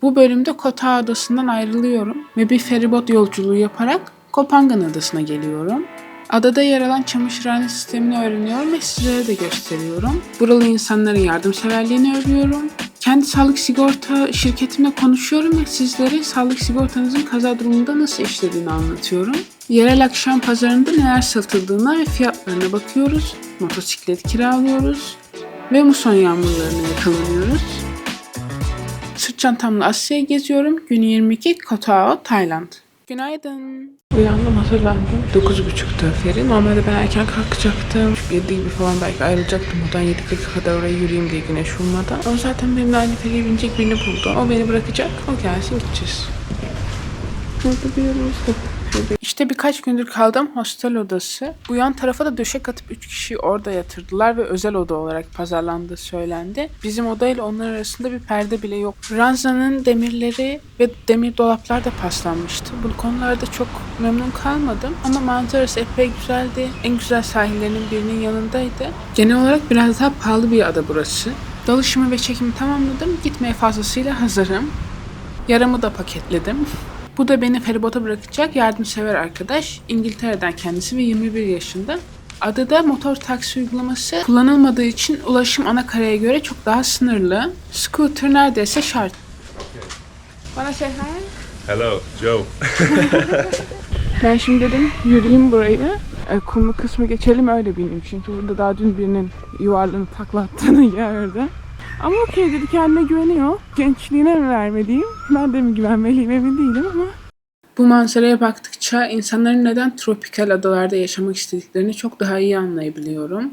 Bu bölümde Koh Adası'ndan ayrılıyorum ve bir feribot yolculuğu yaparak Koh Phangan Adası'na geliyorum. Adada yer alan çamaşırhane sistemini öğreniyorum ve sizlere de gösteriyorum. Buralı insanların yardımseverliğini övüyorum. Kendi sağlık sigorta şirketimle konuşuyorum ve sizlere sağlık sigortanızın kaza durumunda nasıl işlediğini anlatıyorum. Yerel akşam pazarında neler satıldığına ve fiyatlarına bakıyoruz. Motosiklet kiralıyoruz ve muson yağmurlarına yakalanıyoruz. Sırt çantamla Asya'yı geziyorum. Gün 22 Koh Tao, Tayland. Günaydın. Uyandım, hazırlandım. 9.30'da feri. Normalde ben erken kalkacaktım. 7 gibi falan belki ayrılacaktım. Odan 7.40'a kadar oraya yürüyeyim diye güneş vurmadan. Ama zaten benimle aynı feriye binecek birini buldu. O beni bırakacak. O gelsin, gideceğiz. Burada bir yerimiz yok. İşte birkaç gündür kaldığım hostel odası. Bu yan tarafa da döşek atıp 3 kişiyi orada yatırdılar ve özel oda olarak pazarlandığı söylendi. Bizim odayla onlar arasında bir perde bile yok. Ranzanın demirleri ve demir dolaplar da paslanmıştı. Bu konularda çok memnun kalmadım ama manzarası epey güzeldi. En güzel sahillerinin birinin yanındaydı. Genel olarak biraz daha pahalı bir ada burası. Dalışımı ve çekimi tamamladım. Gitmeye fazlasıyla hazırım. Yaramı da paketledim. Bu da beni feribota bırakacak yardımsever arkadaş. İngiltere'den kendisi ve 21 yaşında. Adada motor taksi uygulaması kullanılmadığı için ulaşım ana karaya göre çok daha sınırlı. Scooter neredeyse şart. Bana say hi. Hello, Joe. Ben şimdi dedim yürüyeyim burayı. Kumlu kısmı geçelim öyle bineyim. Çünkü burada daha dün birinin yuvarlığını taklattığını gördüm. Ama okey dedi, kendine güveniyor. Gençliğine mi vermeliyim? Ben de mi güvenmeliyim emin değilim ama. Bu manzaraya baktıkça insanların neden tropikal adalarda yaşamak istediklerini çok daha iyi anlayabiliyorum.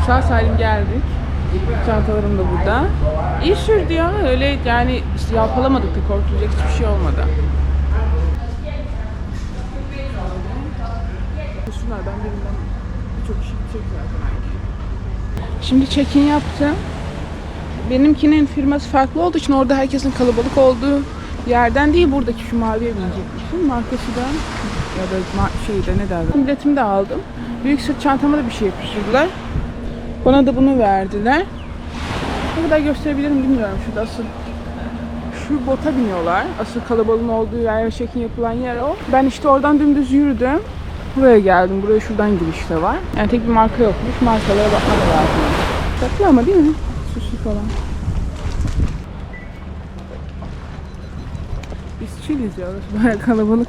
Sağ salim geldik. Çantalarım da burada. İyi sürdü ya. Öyle yani yalpalamadık da korkulacak hiçbir şey olmadı. Şunlardan birinden birçok kişi gidecek zaten. Şimdi check-in yaptım. Benimkinin firması farklı olduğu için orada herkesin kalabalık olduğu yerden değil, buradaki şu maviye binecekmişim. Markası da ya da şeyde ne derler. Biletimi de aldım. Büyük sırt çantama da bir şey yapıştırdılar. Bana da bunu verdiler. Ne kadar gösterebilirim bilmiyorum. Şurada asıl şu bota biniyorlar. Asıl kalabalığın olduğu yer ve check-in yapılan yer o. Ben işte oradan dümdüz yürüdüm. Buraya geldim. Buraya şuradan giriş de var. Yani tek bir marka yokmuş. Markalara bakmak lazım. Tatlı ama değil mi? Süslü falan. Biz chilliz ya. Orası bayağı kalabalık.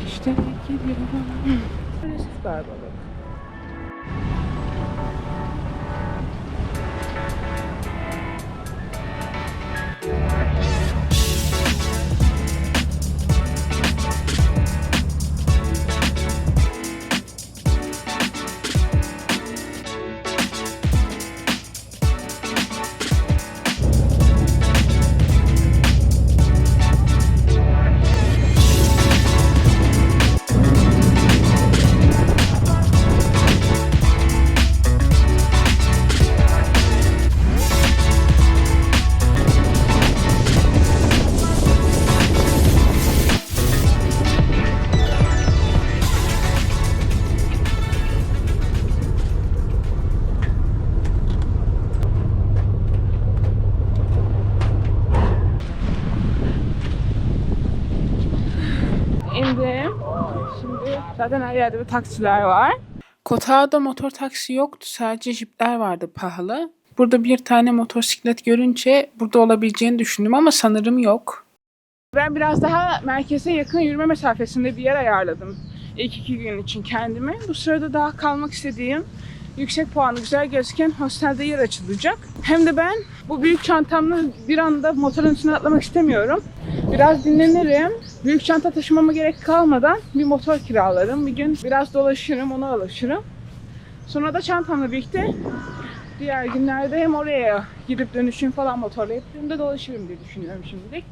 İşte geliyorum. Resif galiba. İndim. Şimdi zaten her yerde bir taksiler var. Koh Tao'da motor taksi yoktu. Sadece jipler vardı pahalı. Burada bir tane motosiklet görünce burada olabileceğini düşündüm ama sanırım yok. Ben biraz daha merkeze yakın yürüme mesafesinde bir yer ayarladım. İlk 2 gün için kendime. Bu sırada daha kalmak istediğim, yüksek puanı güzel gözüken hostelde yer açılacak. Hem de ben bu büyük çantamla bir anda motorun üstüne atlamak istemiyorum. Biraz dinlenirim. Büyük çanta taşımama gerek kalmadan bir motor kiralarım. Bir gün biraz dolaşırım, ona alışırım. Sonra da çantamla birlikte diğer günlerde hem oraya gidip dönüşüm falan motorla yaptığımda dolaşırım diye düşünüyorum şimdilik.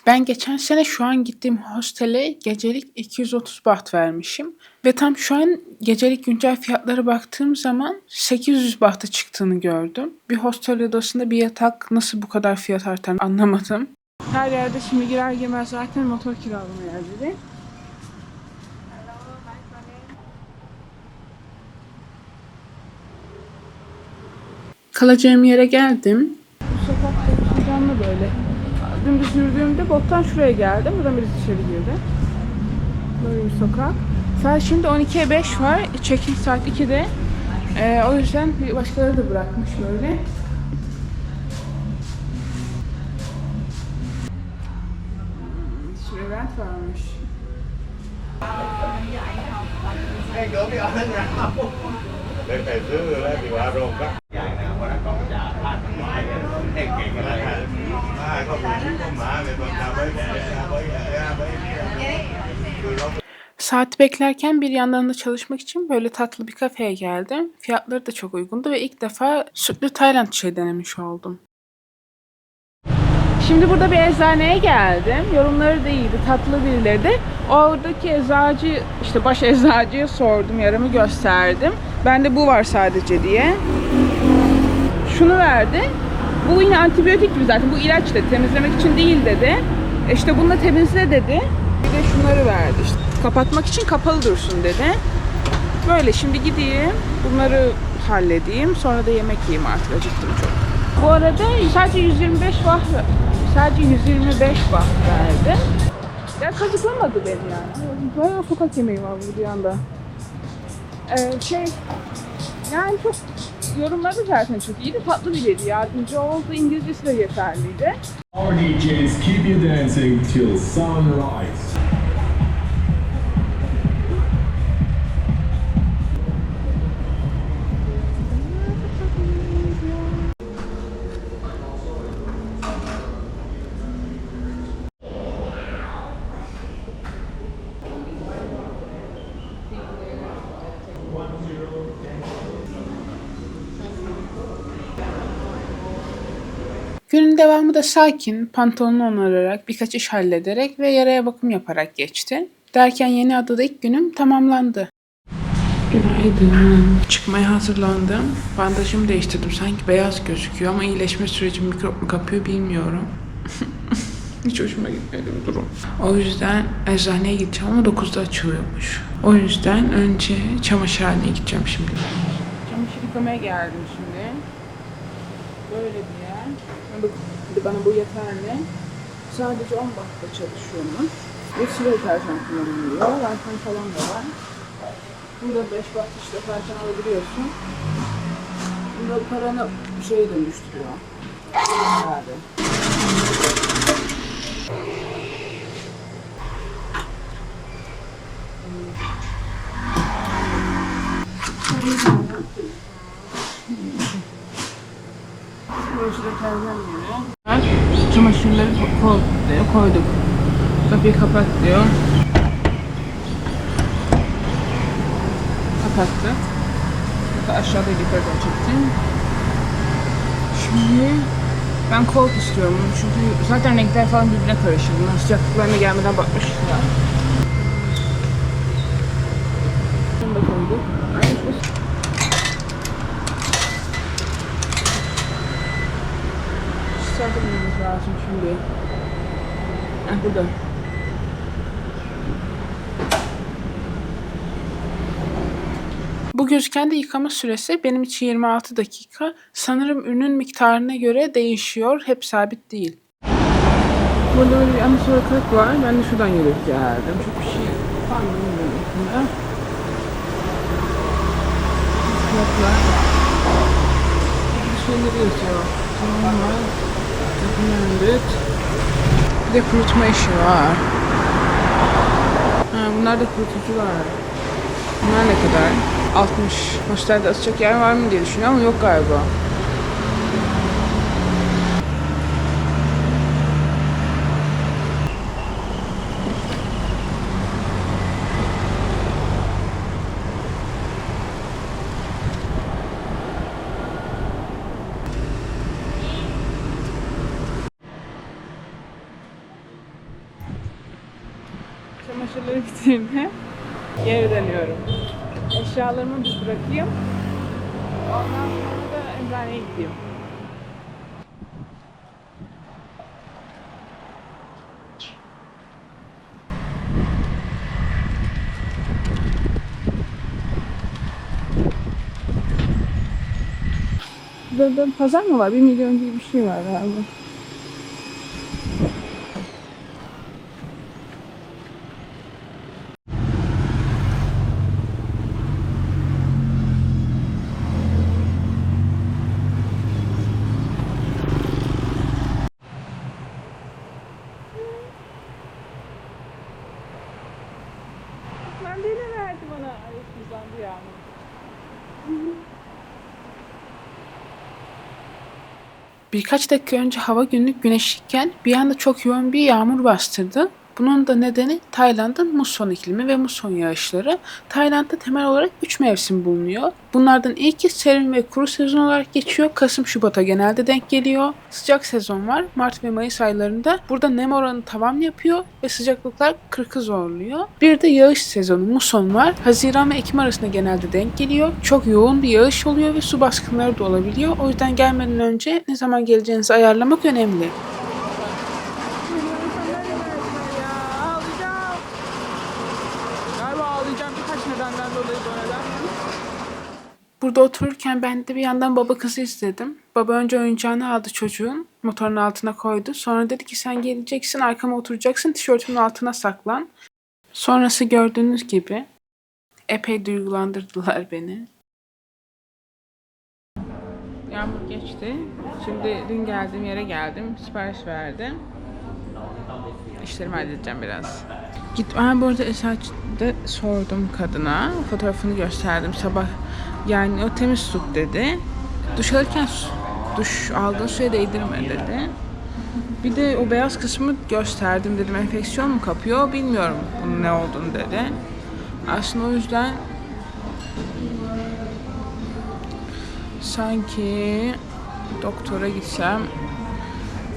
Ben geçen sene şu an gittiğim hostele gecelik 230 baht vermişim. Ve tam şu an gecelik güncel fiyatlara baktığım zaman 800 bahta çıktığını gördüm. Bir hostel odasında bir yatak nasıl bu kadar fiyat artar anlamadım. Her yerde şimdi girer girmez zaten motor kiralama yerleri. Kalacağım yere geldim. Bu sokakta canlı böyle. Dümdüz yürüdüğümde bottan şuraya geldim. Buradan birisi içeri girdi. Böyle bir sokak. Saat şimdi 12'ye 5 var. Check-in saat 2'de. O yüzden başkaları da bırakmış böyle. Şuraya event varmış. Saati beklerken bir yandan da çalışmak için böyle tatlı bir kafeye geldim. Fiyatları da çok uygundu ve ilk defa sütlü Tayland çayı denemiş oldum. Şimdi burada bir eczaneye geldim. Yorumları da iyiydi, tatlı birileri de. Oradaki eczacı, işte baş eczacıya sordum, yaramı gösterdim. Bende bu var sadece diye. Şunu verdi. Bu yine antibiyotik gibi zaten. Bu ilaç da temizlemek için değil dedi. İşte bunu da temizle dedi. Bir de şunları verdi. İşte kapatmak için kapalı dursun dedi. Böyle şimdi gideyim. Bunları halledeyim. Sonra da yemek yiyeyim artık. Acıktım çok. Bu arada sadece 125 baht, sadece 125 baht verdi. Ya kazıklamadı beni yani. Bayağı sokak yemeği var bu yanda. Yani çok yorumları zaten çok iyiydi. Tatlı biriydi. Yardımcı oldu. İngilizcesi de yeterliydi. Our DJs keep you dancing till sunrise. Günün devamı da sakin, pantolonu onararak, birkaç iş hallederek ve yaraya bakım yaparak geçti. Derken yeni adada ilk günüm tamamlandı. Günaydın. Çıkmaya hazırlandım. Bandajımı değiştirdim. Sanki beyaz gözüküyor ama iyileşme süreci mikrop mu kapıyor bilmiyorum. Hiç hoşuma gitmedi bu durum. O yüzden eczaneye gideceğim ama 9'da açılıyormuş. O yüzden önce çamaşırhaneye gideceğim şimdi. Çamaşır yıkamaya geldim şimdi. Böyle bir yer. Bana bu yeterli. Sadece 10 bahtta çalışıyormuş. Ve sıvı deterjan kullanılıyor. Rantan falan da var. Burada 5 baht işte deterjan alabiliyorsun. Bunda paranı şeye dönüştürüyor. Herhalde. Burası deterjan yeri. Çamaşırları koyduk. Kapıyı kapat diyor. Kapattı. Hatta aşağıda yukarıdan çektim. Şimdi ben kolt istiyorum çünkü zaten renkler falan birbirine karışır. Bunlar sıcaklıklarına gelmeden bakmışlar. Bunu da koyduk. Çıkartmamız lazım şimdi. Burada. Bu gözüken de yıkama süresi benim için 26 dakika. Sanırım ürünün miktarına göre değişiyor. Hep sabit değil. Burada böyle bir ana sokak var. Ben de şuradan yürüyüp geldim. Çok bir şey var mı bilmiyorum aslında. Fiyatlar. Bir şeyleri yazıyor. Tamam. Recommended. Bir de kurutma işi var. Bunlar da kurutucu var. Bunlar ne kadar? 60. Hostelde asacak yer var mı diye düşünüyorum ama yok galiba. Çamaşırları bitirdim. Geri dönüyorum. Eşyalarımı bir bırakayım. Ondan sonra da eczaneye gideyim. Burada da pazar mı var? 1 milyon gibi bir şey var galiba. Mandalina verdi bana. Ay, hızlandı yağmur. Birkaç dakika önce hava günlük güneşliyken bir anda çok yoğun bir yağmur bastırdı. Bunun da nedeni Tayland'ın muson iklimi ve muson yağışları. Tayland'da temel olarak 3 mevsim bulunuyor. Bunlardan ilki serin ve kuru sezon olarak geçiyor. Kasım-Şubat'a genelde denk geliyor. Sıcak sezon var. Mart ve Mayıs aylarında. Burada nem oranı tavan yapıyor ve sıcaklıklar 40'ı zorluyor. Bir de yağış sezonu muson var. Haziran ve Ekim arasında genelde denk geliyor. Çok yoğun bir yağış oluyor ve su baskınları da olabiliyor. O yüzden gelmeden önce ne zaman geleceğinizi ayarlamak önemli. Burada otururken ben de bir yandan baba kızı izledim. Baba önce oyuncağını aldı çocuğun. Motorun altına koydu. Sonra dedi ki sen geleceksin arkama oturacaksın tişörtümün altına saklan. Sonrası gördüğünüz gibi epey duygulandırdılar beni. Yağmur geçti. Şimdi dün geldiğim yere geldim. Sipariş verdim. İşlerimi halledeceğim biraz. Ben bu arada Esat'da sordum kadına. Fotoğrafını gösterdim sabah. Yani o temiz su dedi. Duş alırken duş aldığın suya değdirme dedi. Bir de o beyaz kısmı gösterdim dedim. Enfeksiyon mu kapıyor bilmiyorum bunun ne olduğunu dedi. Aslında o yüzden sanki doktora gitsem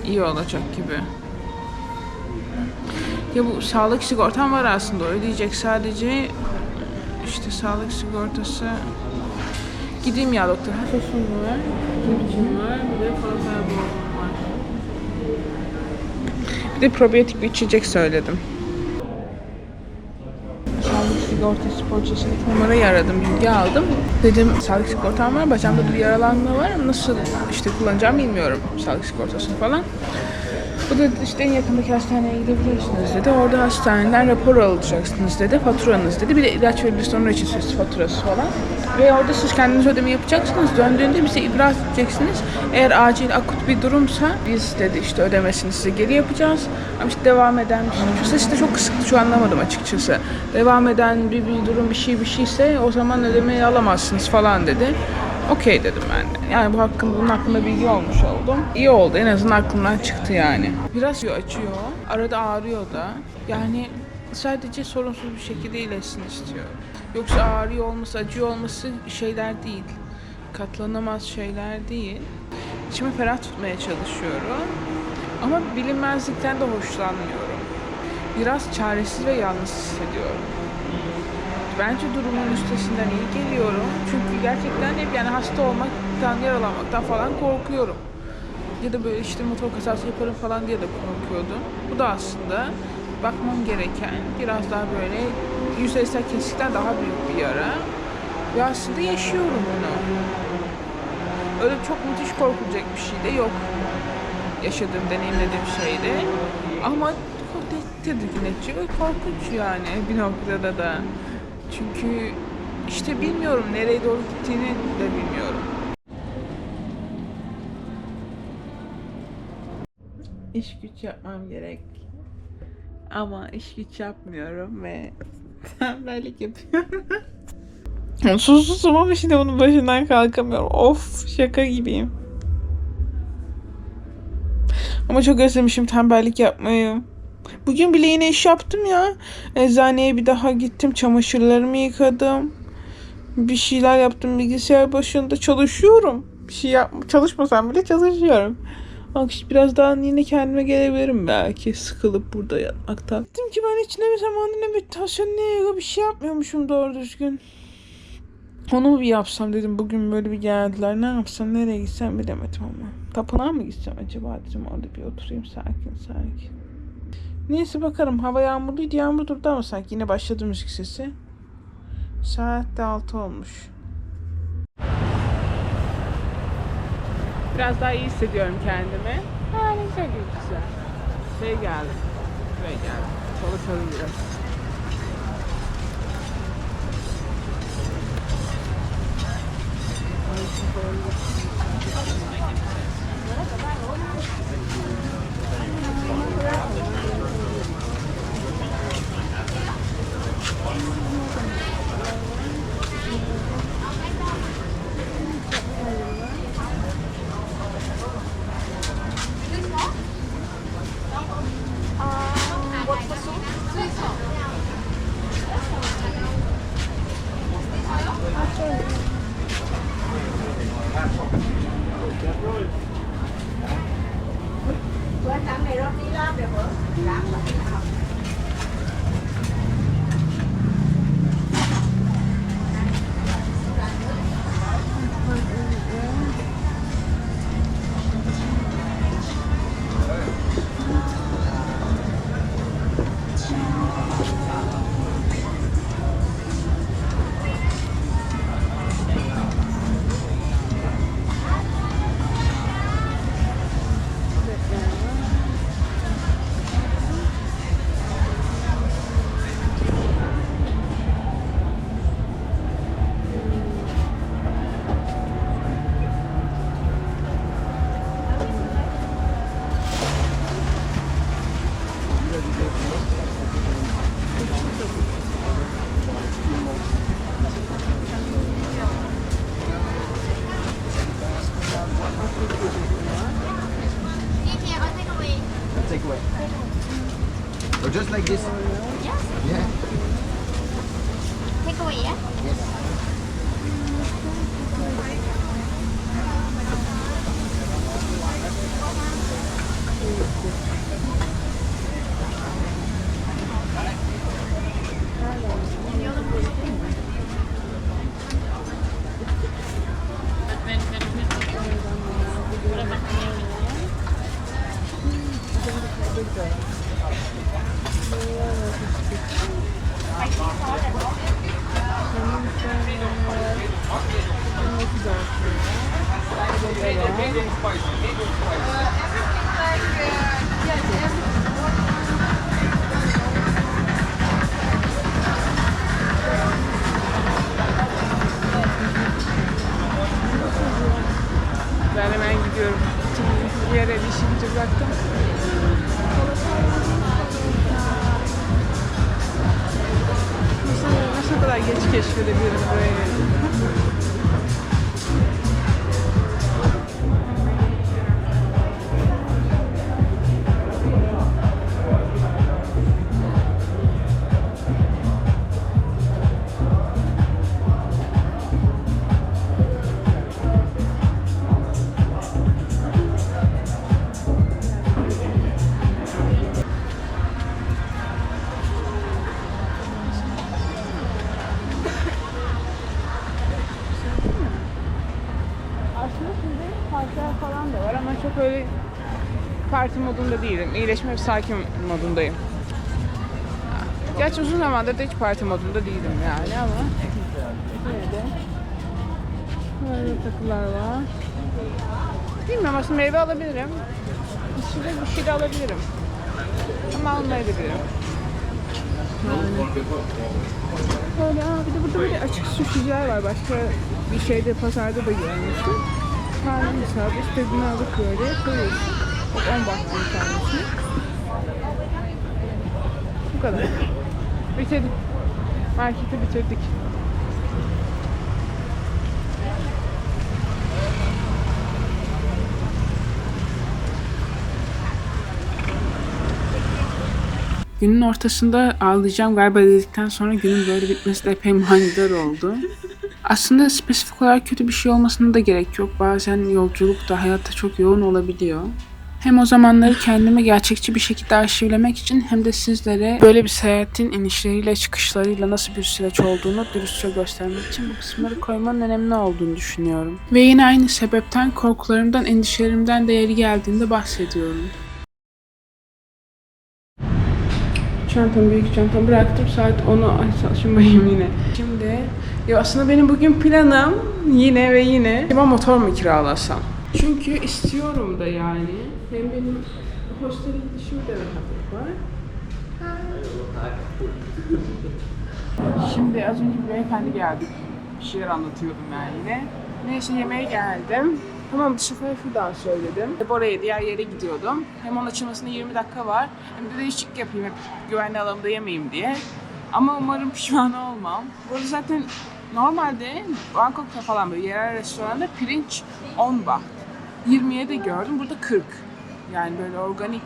iyi olacak gibi. Ya bu sağlık sigortam var aslında ödeyecek sadece işte sağlık sigortası. Gideyim ya doktor. Hafifim var, gibicim var, bir de fazla var. Bir de probiyotik bir içecek söyledim. Sağlık sigortası poliçesindeki numarayı aradım, bilgi aldım. Dedim sağlık sigortam var, bacağımda bir yaralanma var. Nasıl işte kullanacağım bilmiyorum sağlık sigortasını falan. Bu da işte en yakındaki hastaneye gidebilirsiniz dedi. Orada hastaneden rapor alacaksınız dedi. Faturanız dedi. Bir de ilaç verilirse onun reçetesi faturası falan. Ve orada siz kendiniz ödeme yapacaksınız. Döndüğünde bize ibraz edeceksiniz. Eğer acil akut bir durumsa biz dedi işte ödemesini size geri yapacağız. Ama işte devam eden bir şey. Şu sesi de çok kısıktı şu anlamadım açıkçası. Devam eden bir durum bir şeyse o zaman ödemeyi alamazsınız falan dedi. Okey dedim ben de. Yani bunun hakkında bilgi olmuş oldum. İyi oldu en azından aklımdan çıktı yani. Biraz açıyor. Arada ağrıyor da. Yani sadece sorunsuz bir şekilde iyileşsin istiyorum. Yoksa ağrıyor olması, acıyor olması şeyler değil. Katlanamaz şeyler değil. İçimi ferah tutmaya çalışıyorum. Ama bilinmezlikten de hoşlanmıyorum. Biraz çaresiz ve yalnız hissediyorum. Bence durumun üstesinden iyi geliyorum. Çünkü gerçekten hep yani hasta olmaktan, yaralanmaktan falan korkuyorum. Ya da böyle işte motor kazası yaparım falan diye de korkuyordum. Bu da aslında bakmam gereken biraz daha böyle yüzeysel kesikten daha büyük bir yara. Ve aslında yaşıyorum bunu. Öyle çok müthiş korkulacak bir şey de yok. Yaşadığım, deneyimlediğim şeyde. Ama tedirgin edici ve korkunç yani bir noktada da. Çünkü işte bilmiyorum nereye doğru gittiğini de bilmiyorum. İş güç yapmam gerek. Ama iş güç yapmıyorum ve tembellik yapıyorum. Susuzum ama şimdi bunun başından kalkamıyorum. Of şaka gibiyim. Ama çok özlemişim tembellik yapmayı. Bugün bile yine iş yaptım ya. Eczaneye bir daha gittim. Çamaşırlarımı yıkadım. Bir şeyler yaptım. Bilgisayar başında çalışıyorum. Bir şey çalışmasam bile çalışıyorum. Bak işte biraz daha yine kendime gelebilirim belki. Sıkılıp burada yatmaktan. Dedim ki ben hiç ne zamanında ne meditasyon ne yoga bir şey yapmıyormuşum doğru düzgün. Onu mu bir yapsam dedim. Bugün böyle bir geldiler. Ne yapsam nereye gitsem bilemedim ama. Tapınağa mı gitsem acaba dedim. Orada bir oturayım sakin. Neyse bakarım. Hava yağmurluydu. Yağmur durdu ama sanki yine başladı müzik sesi. Saat de 6 olmuş. Biraz daha iyi hissediyorum kendimi. Ne güzel, güzel. Geldim. Buraya geldim. Çalışalım biraz. Take away. Or just like this? Yes. Yeah. Take away, yeah? Ben hemen gidiyorum. Şimdi bir yere bir işi gücü bıraktım. Nasıl kadar geç keşfedebilirim burayı? Aslında şimdi partiler falan da var ama çok öyle parti modunda değilim. İyileşme ve sakin modundayım. Gerçi uzun zamandır da hiç parti modunda değilim yani ama yine de böyle takılar var. Bilmiyorum, aslında meyve alabilirim. Bir şey de alabilirim. Ama almayabilirim. Yani. Böyle, bir de burada böyle açık suşiciler var. Başka bir şeyde, pazarda da görmüştüm. Tane hesabı istediğini alıp böyle koyuyorsun. 10 baht bir tanesi. Bu kadar. Bitirdik. Marketi bitirdik. Günün ortasında ağlayacağım galiba dedikten sonra günün böyle bitmesi de epey manidar oldu. Aslında spesifik olarak kötü bir şey olmasına da gerek yok. Bazen yolculuk da hayatta çok yoğun olabiliyor. Hem o zamanları kendime gerçekçi bir şekilde arşivlemek için hem de sizlere böyle bir seyahatin inişleriyle çıkışlarıyla nasıl bir süreç olduğunu dürüstçe göstermek için bu kısımları koymanın önemli olduğunu düşünüyorum. Ve yine aynı sebepten korkularımdan, endişelerimden de yeri geldiğinde bahsediyorum. Büyük çantamı bıraktım. Saat 10'u çalışmayayım yine. Şimdi aslında benim bugün planım yine ve yine motor mu kiralasam? Çünkü istiyorum da yani. Hem benim hostele gidişimde de rahatlık var. Şimdi az önce bir beyefendi geldi. Bir şeyler anlatıyordum yani yine. Neyse yemeğe geldim. Tamam şoföre şuradan söyledim. Hep oraya diğer yere gidiyordum. Hem onun açılmasına 20 dakika var. Hem de değişik yapayım hep güvenli alanımda yemeyeyim diye. Ama umarım pişman olmam. Burada zaten normalde Bangkok'ta falan böyle yerel restoranda pirinç 10 baht. 20'ye de gördüm. Burada 40. Yani böyle organik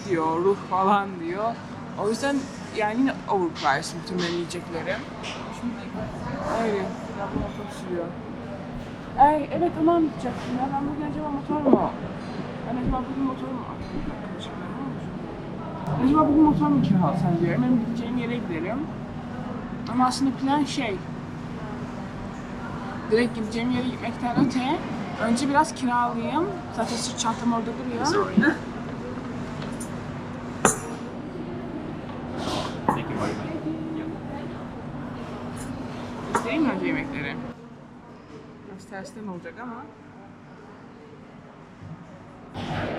diyor, ruh falan diyor. O yüzden yani yine overpriced bütün yiyeceklerim. Şimdi öyle. Ya bu motor sürüyor. Ay evet tamam gidecektim ya. Ben bugün acaba motor mu? Ben acaba bugün motor mu? Acaba bugün motor mu kiralasam diyorum. Benim gideceğim yere giderim. Ama aslında plan şey. Direkt gideceğim yere gitmekten öte. Önce biraz kiralayayım. Zaten sırt çantam orada duruyor. İsteyeyim mi önce yemekleri? Biraz tersten olacak ama.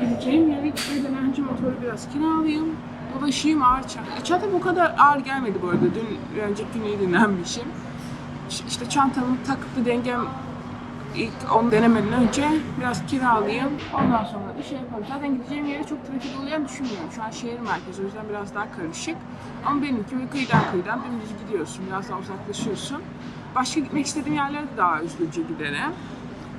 Gideceğim yere gitmeden önce motoru biraz kiralayayım. Dolaşayım ağır çanta. Çantam o kadar ağır gelmedi bu arada. Dün, önceki gün iyi dinlenmişim. İşte çantamı takıp da dengem ilk onu denemeden önce biraz kiralayayım. Ondan sonra da şey yaparım. Zaten gideceğim yere çok trafik olacağını düşünmüyorum. Şu an şehir merkezi o yüzden biraz daha karışık. Ama benimki böyle kıyıdan dümdüz gidiyorsun. Biraz daha uzaklaşıyorsun. Başka gitmek istediğim yerlere de daha üzgünce giderim.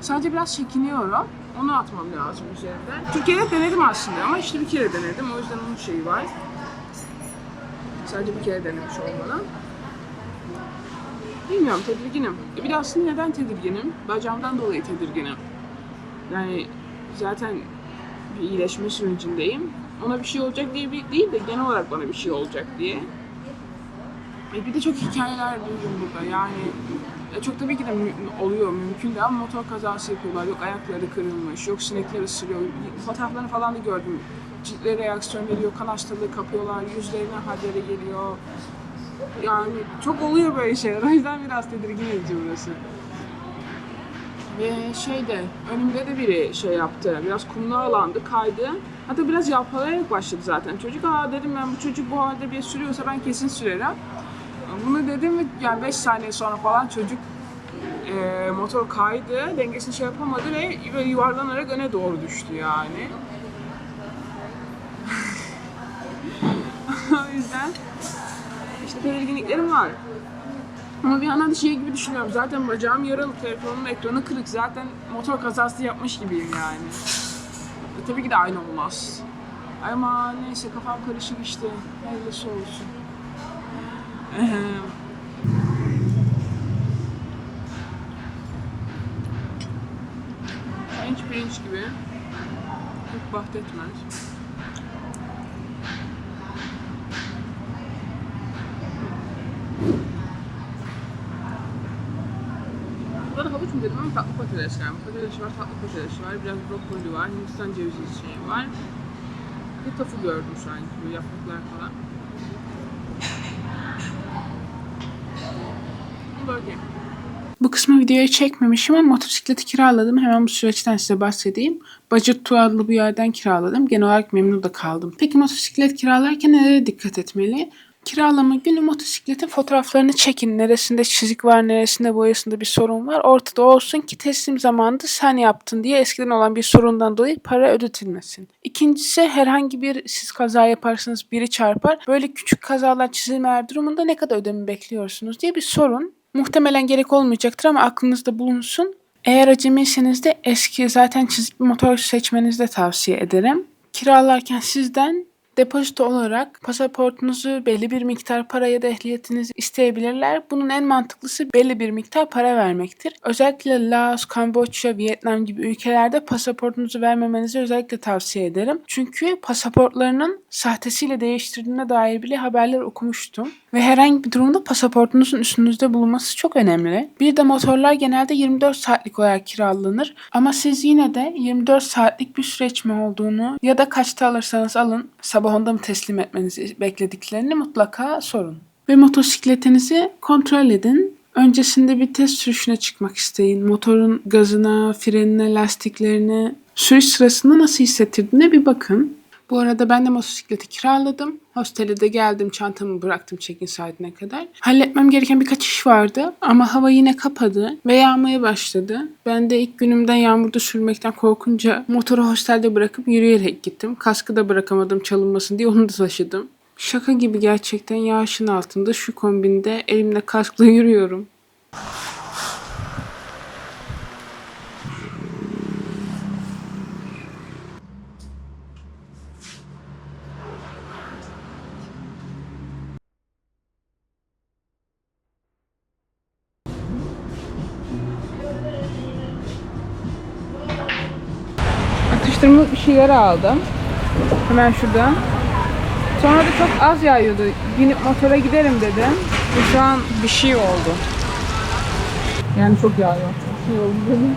Sadece biraz çekiniyorum. Onu atmam lazım üzerinden. Türkiye'de denedim aslında ama işte bir kere denedim. O yüzden onun şeyi var. Sadece bir kere denemiş olmalı. Bilmiyorum, tedirginim. Bir de aslında neden tedirginim? Bacağımdan dolayı tedirginim. Yani zaten bir iyileşme sürecindeyim. Ona bir şey olacak diye değil de genel olarak bana bir şey olacak diye. Bir de çok hikayeler duydum burada. Yani çok tabii ki de oluyor, mümkün de ama motor kazası yapıyorlar. Yok ayakları kırılmış, yok sinekler ısırıyor. Fotoğraflarını falan da gördüm. Ciltleri reaksiyon veriyor, kan hastalığı kapıyorlar, yüzlerine hadere geliyor. Yani çok oluyor böyle şeyler. O yüzden biraz tedirgin edici burası. Ve önümde de biri şey yaptı. Biraz kumlu alandı, kaydı. Hatta biraz yalpalayarak başladı zaten çocuk. Dedim ben bu çocuk bu halde bir sürüyorsa ben kesin sürerim. Bunu dedim ve yani 5 saniye sonra falan çocuk motor kaydı, dengesini şey yapamadı ve böyle yuvarlanarak öne doğru düştü yani. O yüzden işte tedirginliklerim var. Ama bir yandan da şey gibi düşünüyorum. Zaten bacağım yaralı, telefonumun ekranı kırık. Zaten motor kazası yapmış gibiyim yani. Tabii ki de aynı olmaz. Ama neyse kafam karışık işte. Hayırlısı olsun. Pirinç gibi. Çok bahsetmez. Burada havuç mu dedim ama tatlı patates yani. Patates var, tatlı patates var, biraz brokoli var, Hindistan cevizi şeyi var. Bir tofu gördüm şu an gibi, yapraklar falan. Böyle. Bu kısmı videoya çekmemişim ama motosikleti kiraladım. Hemen bu süreçten size bahsedeyim. Budget Tour adlı bir yerden kiraladım. Genel olarak memnun da kaldım. Peki motosiklet kiralarken nelere dikkat etmeli? Kiralama günü motosikletin fotoğraflarını çekin. Neresinde çizik var, neresinde boyasında bir sorun var. Ortada olsun ki teslim zamanında sen yaptın diye eskiden olan bir sorundan dolayı para ödetilmesin. İkincisi herhangi bir siz kaza yaparsanız biri çarpar. Böyle küçük kazalar çizilmeler durumunda ne kadar ödeme bekliyorsunuz diye bir sorun. Muhtemelen gerek olmayacaktır ama aklınızda bulunsun. Eğer acemiyseniz de eski zaten çizik bir motor seçmenizi de tavsiye ederim. Kiralarken sizden depozito olarak pasaportunuzu, belli bir miktar para ya da ehliyetinizi isteyebilirler. Bunun en mantıklısı belli bir miktar para vermektir. Özellikle Laos, Kamboçya, Vietnam gibi ülkelerde pasaportunuzu vermemenizi özellikle tavsiye ederim. Çünkü pasaportlarının sahtesiyle değiştirdiğine dair bile haberler okumuştum. Ve herhangi bir durumda pasaportunuzun üstünüzde bulunması çok önemli. Bir de motorlar genelde 24 saatlik olarak kiralanır. Ama siz yine de 24 saatlik bir süreç mi olduğunu ya da kaçta alırsanız alın, sabah onda mı teslim etmenizi beklediklerini mutlaka sorun. Ve motosikletinizi kontrol edin. Öncesinde bir test sürüşüne çıkmak isteyin. Motorun gazına, frenine, lastiklerine, sürüş sırasında nasıl hissettirdiğine bir bakın. Bu arada ben de motosikleti kiraladım. Hostele de geldim, çantamı bıraktım check-in saatine kadar. Halletmem gereken birkaç iş vardı ama hava yine kapadı ve yağmaya başladı. Ben de ilk günümden yağmurda sürmekten korkunca motoru hostelde bırakıp yürüyerek gittim. Kaskı da bırakamadım çalınmasın diye onu da taşıdım. Şaka gibi gerçekten yağışın altında şu kombinde elimde kaskla yürüyorum. Atıştırmalık bir şeyler aldım. Hemen şuradan. Sonra da çok az yağıyordu. Binip motora giderim dedim. Ve şu an bir şey oldu. Yani çok yağıyor. Bir şey oldu dedim.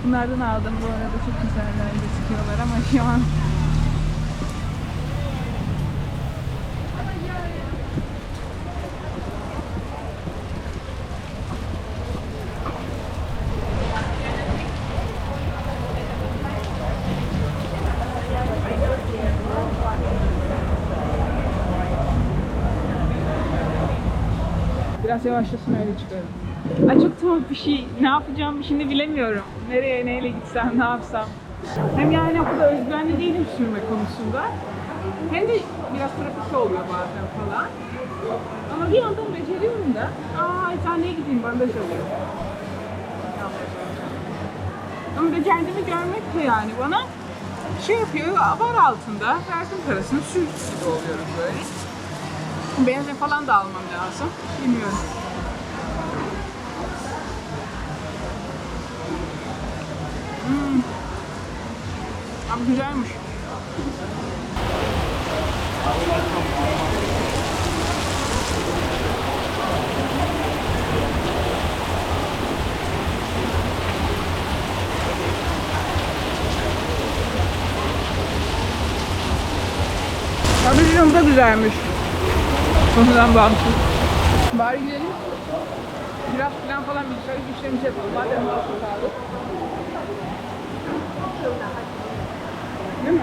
Bunlardan aldım bu arada, çok güzeller gözüküyorlar ama şu an biraz yavaşlasın öyle çıkarım. Ay çok tuhaf bir şey. Ne yapacağımı şimdi bilemiyorum. Nereye neyle gitsem, ne yapsam. Hem yani o kadar özgüvenli değilim sürme konusunda. Hem de biraz trafikte oluyor bazen falan. Ama bir yandan beceriyorum da. Eczaneye gideyim, bandaj alayım. Ama becerdiğimi görmek de yani bana şey yapıyor, var altında. Verdim parasını, sür gibi oluyorum böyle. Benzin falan da almam lazım. Bilmiyorum. Ama güzelmiş. Tabii da güzelmiş. Konudan bağımsız. Bari gidelim. Biraz falan bilgisayar güçlerimizi yapalım. Madem bağımsız kaldık. Değil mi?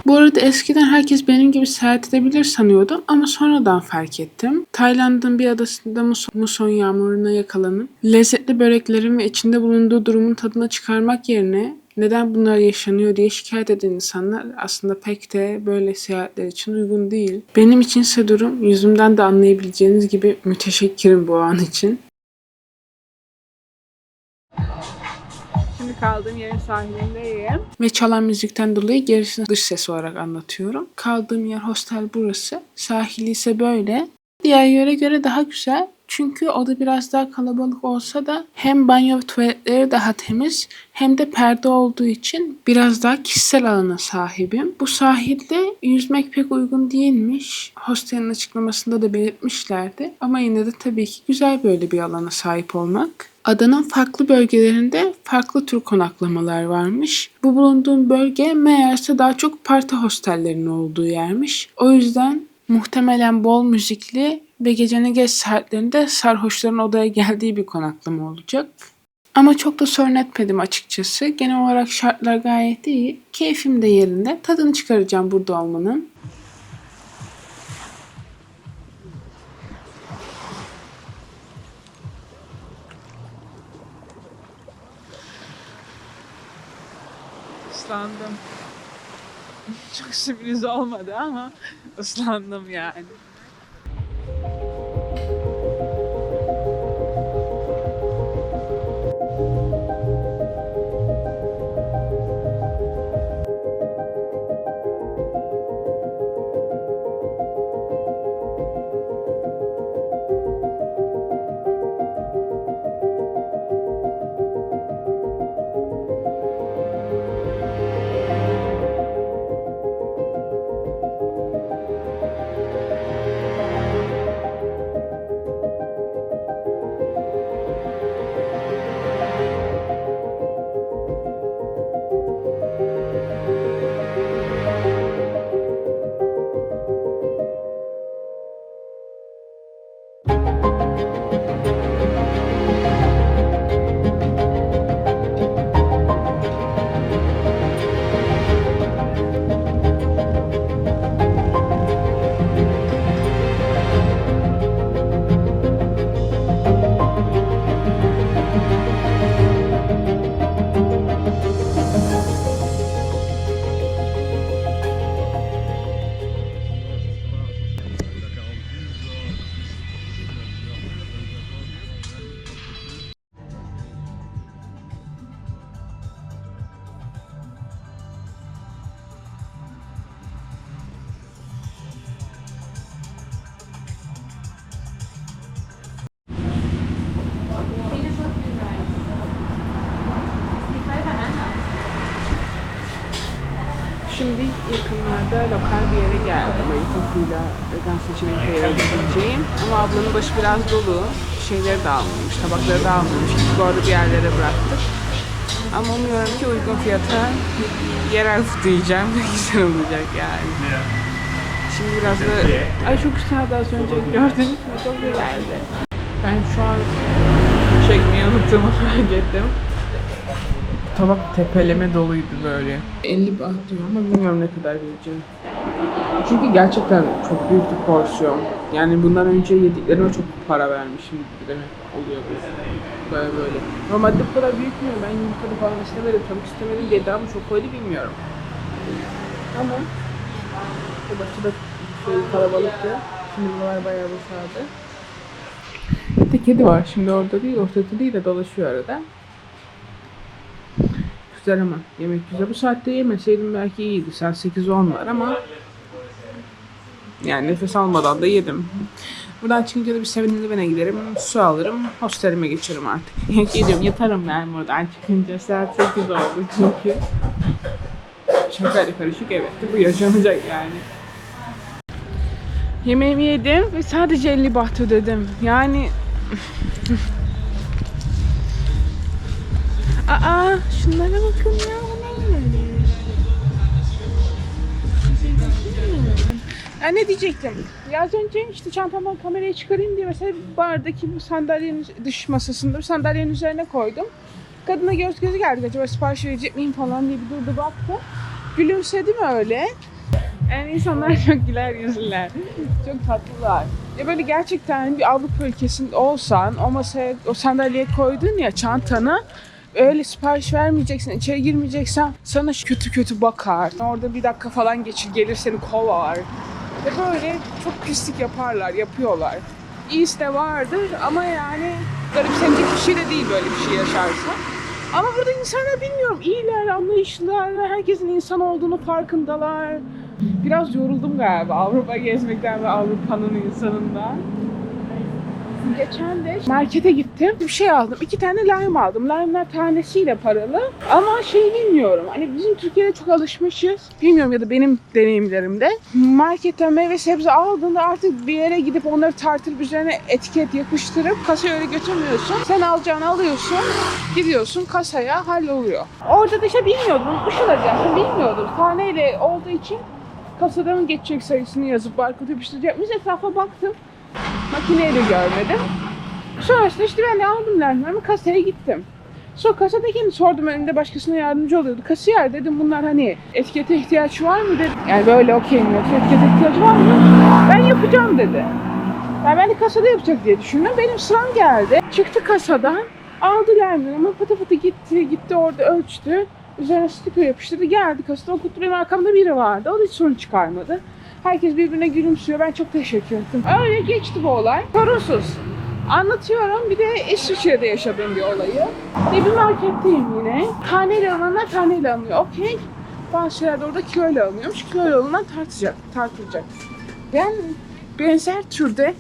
Bu arada eskiden herkes benim gibi seyahat edebilir sanıyordum ama sonradan fark ettim. Tayland'ın bir adasında muson yağmuruna yakalanıp lezzetli böreklerin ve içinde bulunduğu durumun tadına çıkarmak yerine neden bunlar yaşanıyor diye şikayet eden insanlar aslında pek de böyle seyahatler için uygun değil. Benim içinse durum yüzümden de anlayabileceğiniz gibi müteşekkirim bu an için. Şimdi kaldığım yerin sahilindeyim. Ve çalan müzikten dolayı gerisini dış ses olarak anlatıyorum. Kaldığım yer hostel burası. Sahili ise böyle. Diğer yere göre daha güzel. Çünkü o da biraz daha kalabalık olsa da hem banyo ve tuvaletleri daha temiz hem de perde olduğu için biraz daha kişisel alana sahibim. Bu sahilde yüzmek pek uygun değilmiş. Hostelin açıklamasında da belirtmişlerdi. Ama yine de tabii ki güzel böyle bir alana sahip olmak. Adanın farklı bölgelerinde farklı tür konaklamalar varmış. Bu bulunduğum bölge meğerse daha çok parti hostellerinin olduğu yermiş. O yüzden muhtemelen bol müzikli ve gecenin geç saatlerinde sarhoşların odaya geldiği bir konaklama olacak. Ama çok da sorun etmedim açıkçası. Genel olarak şartlar gayet iyi. Keyfim de yerinde. Tadını çıkaracağım burada olmanın. Islandım. Çok sürpriz olmadı ama ıslandım yani. Şimdi yakınlarda lokal bir yere geldim. Ayıtokuyla vegan seçenekleri alabileceğim. Ama ablanın başı biraz dolu. Şeyleri de almamış, tabakları da almamış. Bu arada bir yerlere bıraktık. Ama umuyorum ki uygun fiyata yerel food yiyeceğim ve güzel olacak yani. Şimdi biraz da... Ay çok güzeldi az önce gördünüz mü? Çok güzeldi. Ben şu an çekmeyi unuttuğumu fark ettim. Tabak tepeleme doluydu böyle. 50 baht diyor ama bilmiyorum ne kadar vereceğim. Çünkü gerçekten çok büyük bir porsiyon. Yani bundan önce yediklerime çok para vermişim gibi demek oluyor bu. Böyle. Normalde bu kadar büyük mü? Ben yumurtalı falan istemedim, tavuk istemedim diye daha mı çok koydu bilmiyorum. Ama o başta da kalabalıktı. Şimdi buralar bayağı boşaldı. Bir de kedi var. Şimdi orada değil, ortada değil de dolaşıyor arada. Güzel ama yemek güzel. Bu saatte yemeseydim belki iyiydi. Saat 8-10 var ama yani nefes almadan da yedim. Buradan çıkınca da bir 7-Eleven'e giderim. Su alırım. Hostelime geçerim artık. Gidiyorum yatarım yani buradan çıkınca. Saat 8 oldu çünkü. Şakayla karışık evet. Bu yaşanacak yani. Yemeğimi yedim ve sadece 50 baht ödedim. Yani aa, şunlara bakın ya, bu ne? Ne diyecektim? Ya az önce işte çantamdan kamerayı çıkarayım diye mesela bardaki bu sandalyenin dış masasında bir sandalyenin üzerine koydum. Kadına göz gözü geldik, acaba sipariş verecek miyim falan diye bir durdu baktı. Gülümsedi mi öyle? Yani insanlar çok güler yüzlüler. Çok tatlılar. Ya böyle gerçekten bir Avrupa ülkesinde olsan o masaya, o sandalyeye koydun ya çantanı, öyle sipariş vermeyeceksin, içeri girmeyeceksen sana kötü kötü bakar. Orada bir dakika falan geçir, gelir seni kovar. Ve böyle çok pislik yapıyorlar. İyisi de vardır ama yani garipsenecek bir şey de değil böyle bir şey yaşarsa. Ama burada insanlar bilmiyorum, iyiler, anlayışlılar, herkesin insan olduğunu farkındalar. Biraz yoruldum galiba Avrupa gezmekten ve Avrupa'nın insanından. Geçen de markete gittim, bir şey aldım. 2 tane lime aldım. Lime'lar tanesiyle paralı. Ama bilmiyorum. Hani bizim Türkiye'de çok alışmışız. Bilmiyorum ya da benim deneyimlerimde. Marketten meyve sebze aldığında artık bir yere gidip onları tartılıp üzerine etiket yapıştırıp kasaya öyle götürmüyorsun. Sen alacağını alıyorsun, gidiyorsun kasaya, halloluyor. Orada da işte bilmiyordum. Ulaşacaksın, bilmiyordum. Taneyle olduğu için kasada mı geçecek sayısını yazıp barkod yapıştıracakmış. Etrafa baktım. Makineyi de görmedim. Sonrasında işte ben de aldım lerlerimi, kasaya gittim. Sonra kasadakini sordum, önümde başkasına yardımcı oluyordu. Kasiyer dedim, bunlar hani etikete ihtiyaç var mı dedim. Yani böyle okey mi, etikete ihtiyaç var mı? Ben yapacağım dedi. Yani ben de kasada yapacak diye düşündüm. Benim sıram geldi. Çıktı kasadan, aldı lerlerimi, pıtı pıtı gitti orada ölçtü. Üzerine sticker yapıştırdı, geldi kasada okuttu. Benim arkamda biri vardı, o da hiç sorun çıkarmadı. Herkes birbirine gülümsüyor. Ben çok teşekkür ettim. Öyle geçti bu olay. Sorunsuz. Anlatıyorum. Bir de İsviçre'de yaşadığım bir olayı. Bir marketteyim yine. Taneyle alanlar taneyle alınıyor. Okey. Bazı şeyler de orada kiloyla alınıyormuş. Kiloyla alınan tartılacak. Ben benzer türde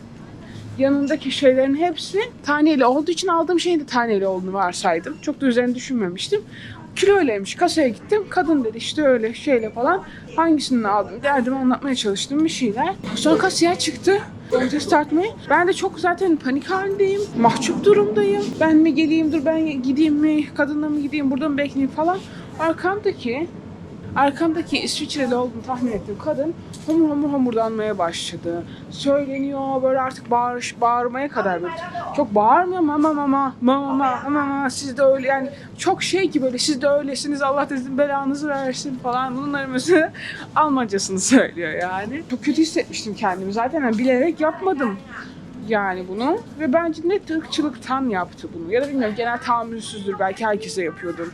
yanındaki şeylerin hepsi taneyle olduğu için aldığım şeyin de taneyle olduğunu varsaydım. Çok da üzerine düşünmemiştim. Kiloylaymış. Kasaya gittim. Kadın dedi işte öyle şeyle falan. Hangisini aldım? Derdim, anlatmaya çalıştım bir şeyler. Sonra kasiyer çıktı. Domates tartmayı. Ben de çok zaten panik halindeyim. Mahcup durumdayım. Ben mi geleyim, dur ben gideyim mi? Kadınla mı gideyim, burada mı bekleyeyim falan. Arkamdaki Arkamdaki İsviçreli olduğunu tahmin ettiğim kadın homurdanmaya başladı. Söyleniyor böyle artık bağırmaya kadar böyle. Çok bağırmıyor mama siz de öyle yani çok şey ki böyle siz de öylesiniz Allah da sizin belanızı versin falan bunların mesela Almancasını söylüyor yani. Çok kötü hissetmiştim kendimi zaten yani bilerek yapmadım yani bunu ve bence net ırkçılıktan yaptı bunu ya da bilmiyorum genel tahammülsüzdür belki herkese yapıyordur.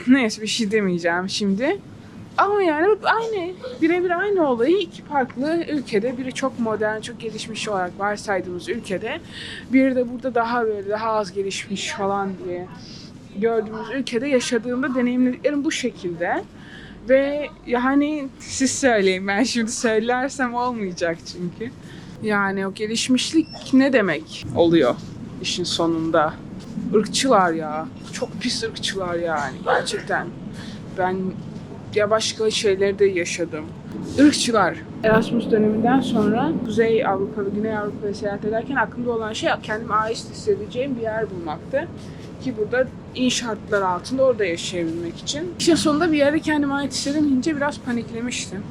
Neyse bir şey demeyeceğim şimdi. Ama yani birebir aynı olayı iki farklı ülkede, biri çok modern, çok gelişmiş olarak varsaydığımız ülkede, biri de burada daha az gelişmiş falan diye gördüğümüz ülkede yaşadığımda deneyimlediklerim bu şekilde. Ve yani siz söyleyin, ben şimdi söylersem olmayacak çünkü. Yani o gelişmişlik ne demek oluyor işin sonunda? Irkçılar ya. Çok pis ırkçılar yani gerçekten. Ben ya başka şeyleri de yaşadım. Irkçılar. Erasmus döneminden sonra Kuzey Avrupa ve Güney Avrupa'ya seyahat ederken aklımda olan şey kendimi ait hissedeceğim bir yer bulmaktı. Ki burada iyi şartlar altında orada yaşayabilmek için. İşin sonunda bir yere kendime ait hissedemeyince biraz paniklemiştim.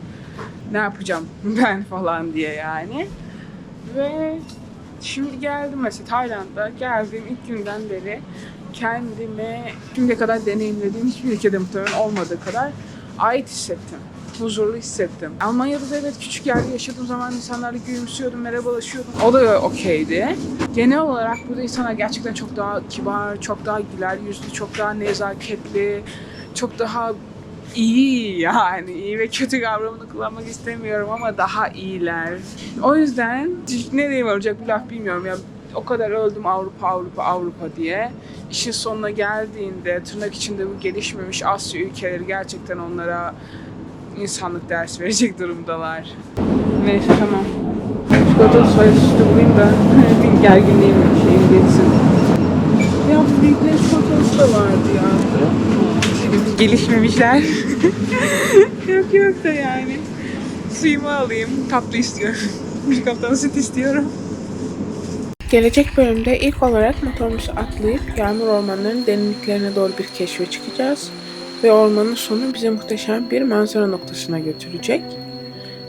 Ne yapacağım ben falan diye yani. Ve şimdi geldim mesela Tayland'da geldiğim ilk günden beri kendime şimdiye kadar deneyimlediğim hiçbir ülkede muhtemelen olmadığı kadar ait hissettim. Huzurlu hissettim. Almanya'da da evet küçük yerde yaşadığım zaman insanlarla gülümsüyordum, merhabalaşıyordum. O da okeydi. Genel olarak burada insanlar gerçekten çok daha kibar, çok daha güler yüzlü, çok daha nezaketli, çok daha iyi yani. İyi ve kötü kavramını kullanmak istemiyorum ama daha iyiler. O yüzden nereye varacak bu laf bilmiyorum ya. O kadar öldüm Avrupa diye. İşin sonuna geldiğinde tırnak içinde bu gelişmemiş Asya ülkeleri gerçekten onlara insanlık ders verecek durumdalar. Neyse tamam. Çikolatalı soya sütü bulayım da bir gerginliğim şeyim geçsin. Ya bu büyüklerin çikolatası da vardı ya. Gelişmemişler. yok da yani. Suyumu alayım. Tatlı istiyorum. Bir kaptan süt istiyorum. Gelecek bölümde ilk olarak motorumuzu atlayıp yağmur ormanlarının derinliklerine doğru bir keşfe çıkacağız. Ve ormanın sonu bize muhteşem bir manzara noktasına götürecek.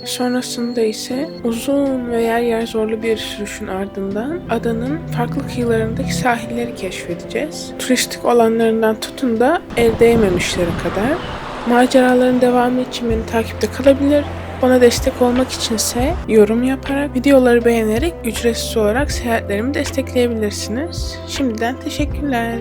Sonrasında ise uzun ve yer yer zorlu bir sürüşün ardından adanın farklı kıyılarındaki sahilleri keşfedeceğiz. Turistik olanlarından tutun da el değmemişlere kadar. Maceraların devamı için beni takipte kalabilir. Bana destek olmak içinse yorum yaparak, videoları beğenerek ücretsiz olarak seyahatlerimi destekleyebilirsiniz. Şimdiden teşekkürler.